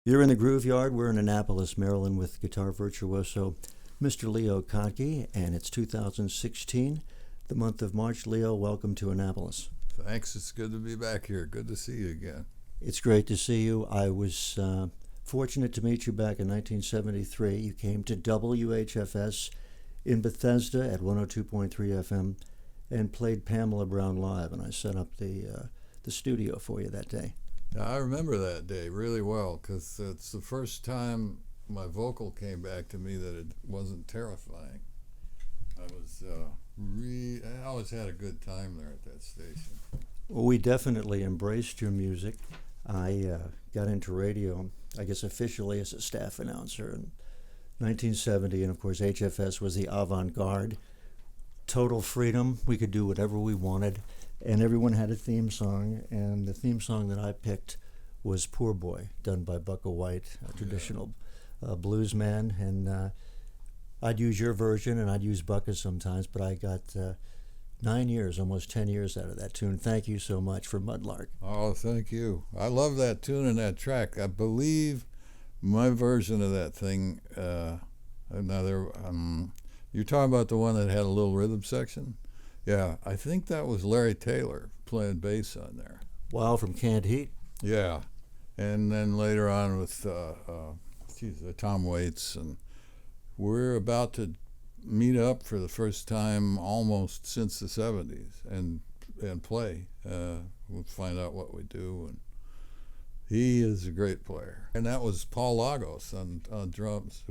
You're in the Grooveyard. We're in Annapolis, Maryland, with guitar virtuoso Mr. Leo Kottke, and it's 2016, the month of March. Leo, welcome to Annapolis. Thanks. It's good to be back here. Good to see you again. It's great to see you. I was fortunate to meet you back in 1973. You came to WHFS in Bethesda at 102.3 FM and played Pamela Brown live, and I set up the studio for you that day. I remember that day really well because it's the first time my vocal came back to me that it wasn't terrifying. I always had a good time there at that station. Well, we definitely embraced your music. I got into radio, I guess officially as a staff announcer in 1970, and of course HFS was the avant-garde. Total freedom. We could do whatever we wanted, and everyone had a theme song, and the theme song that I picked was Poor Boy, done by Bucka White, a traditional blues man, and I'd use your version, and I'd use Bucka's sometimes, but I got 9 years, almost 10 years out of that tune. Thank you so much for Mudlark. Oh, thank you. I love that tune and that track. I believe my version of that thing, you're talking about the one that had a little rhythm section? Yeah, I think that was Larry Taylor playing bass on there. Wow, from Canned Heat. Yeah, and then later on with Tom Waits, and we're about to meet up for the first time almost since the 70s and play. We'll find out what we do, and he is a great player. And that was Paul Lagos on drums,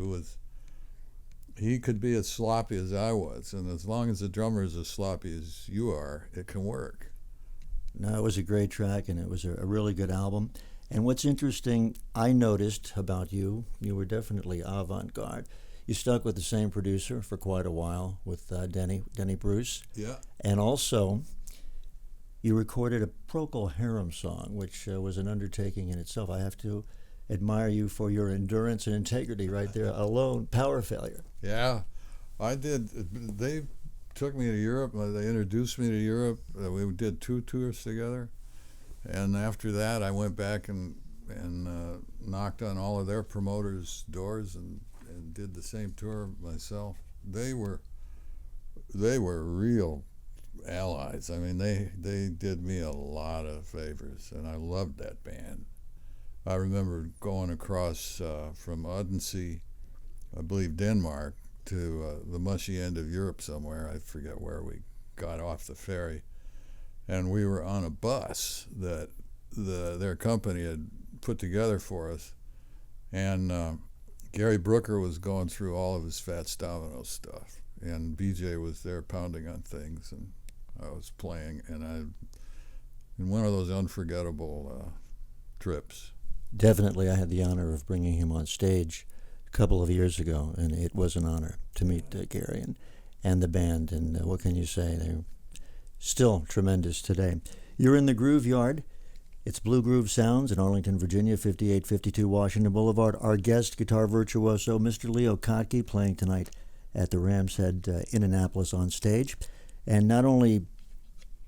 he could be as sloppy as I was, and as long as the drummer is as sloppy as you are, it can work. No, it was a great track, and it was a really good album. And what's interesting, I noticed about you were definitely avant-garde. You stuck with the same producer for quite a while with Denny Bruce. Yeah. And also, you recorded a Procol Harum song, which was an undertaking in itself. I have to admire you for your endurance and integrity right there alone. Power Failure. Yeah, I did. They took me to Europe. They introduced me to Europe. We did 2 tours together. And after that, I went back and knocked on all of their promoters' doors and did the same tour myself. They were real allies. I mean, they did me a lot of favors, and I loved that band. I remember going across from Odense, I believe Denmark, to the mushy end of Europe somewhere. I forget where we got off the ferry. And we were on a bus that their company had put together for us. And Gary Brooker was going through all of his Fats Domino stuff. And BJ was there pounding on things, and I was playing. And in one of those unforgettable trips. Definitely, I had the honor of bringing him on stage a couple of years ago, and it was an honor to meet Gary and the band. And what can you say? They're still tremendous today. You're in the Grooveyard. It's Blue Groove Sounds in Arlington, Virginia, 5852 Washington Boulevard. Our guest, guitar virtuoso, Mr. Leo Kottke, playing tonight at the Ram's Head in Annapolis on stage. And not only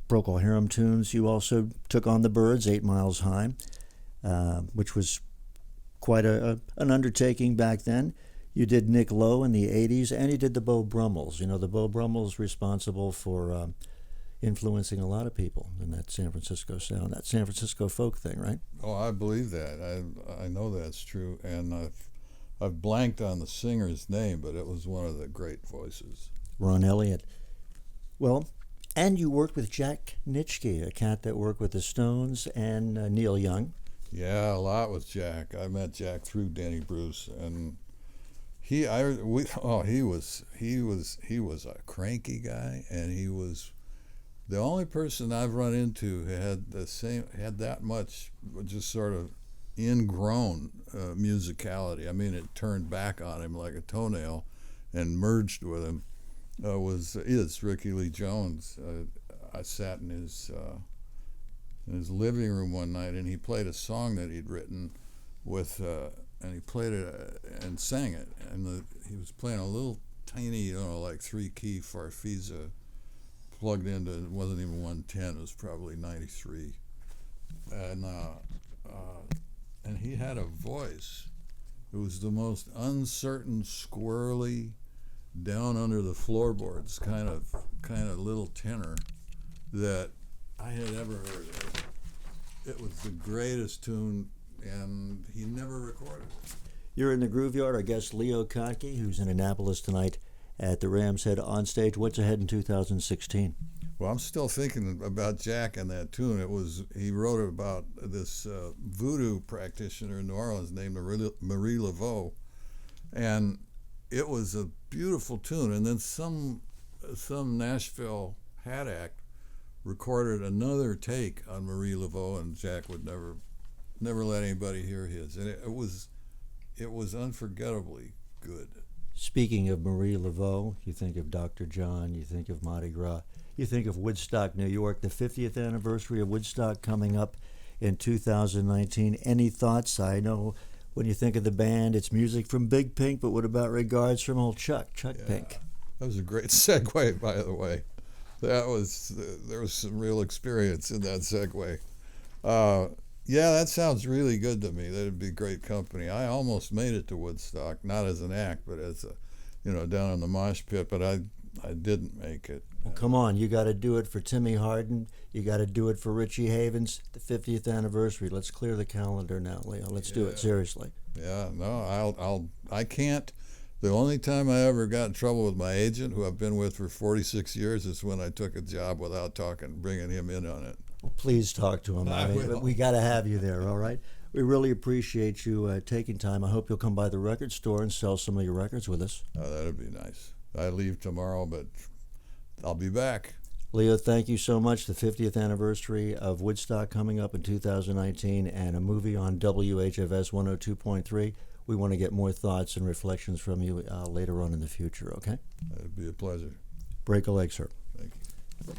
Procol Harum tunes, you also took on the Byrds, 8 Miles High, which was quite an undertaking back then. You did Nick Lowe in the 80s, and you did the Beau Brummels. You know, the Beau Brummels responsible for influencing a lot of people in that San Francisco sound, that San Francisco folk thing, right? Oh, I believe that. I know that's true, and I've blanked on the singer's name, but it was one of the great voices. Ron Elliott. Well, and you worked with Jack Nitsche, a cat that worked with the Stones, and Neil Young. Yeah, a lot with Jack. I met Jack through Denny Bruce, and he was a cranky guy, and he was the only person I've run into who had that much just sort of ingrown musicality. I mean, it turned back on him like a toenail and merged with him. Is Ricky Lee Jones. I sat in his living room one night, and he played a song that he'd written and he played it and sang it, and he was playing a little tiny, like 3-key Farfisa plugged into, it wasn't even 110, it was probably 93, and and he had a voice. It was the most uncertain, squirrely, down under the floorboards kind of little tenor that I had ever heard. It was the greatest tune, and he never recorded it. You're in the Grooveyard. Our guest Leo Kottke, who's in Annapolis tonight at the Ram's Head on stage. What's ahead in 2016? Well, I'm still thinking about Jack and that tune. He wrote about this voodoo practitioner in New Orleans named Marie Laveau, and it was a beautiful tune. And then some Nashville hat act recorded another take on Marie Laveau, and Jack would never let anybody hear his. And it was unforgettably good. Speaking of Marie Laveau, you think of Dr. John, you think of Mardi Gras, you think of Woodstock, New York, the 50th anniversary of Woodstock coming up in 2019. Any thoughts? I know when you think of the band, it's music from Big Pink, but what about regards from old Chuck Pink? That was a great segue, by the way. There was some real experience in that segue. Yeah, that sounds really good to me. That'd be great company. I almost made it to Woodstock, not as an act, but as down in the mosh pit, but I didn't make it. Well, come on, you got to do it for Timmy Harden. You got to do it for Richie Havens, the 50th anniversary. Let's clear the calendar now, Leo. Let's do it seriously. Yeah, no, I can't. The only time I ever got in trouble with my agent, who I've been with for 46 years, is when I took a job without bringing him in on it. Well, please talk to him. But we got to have you there, all right? We really appreciate you taking time. I hope you'll come by the record store and sell some of your records with us. Oh, that'd be nice. I leave tomorrow, but I'll be back. Leo, thank you so much. The 50th anniversary of Woodstock coming up in 2019 and a movie on WHFS 102.3. We want to get more thoughts and reflections from you later on in the future, okay? It'd be a pleasure. Break a leg, sir. Thank you.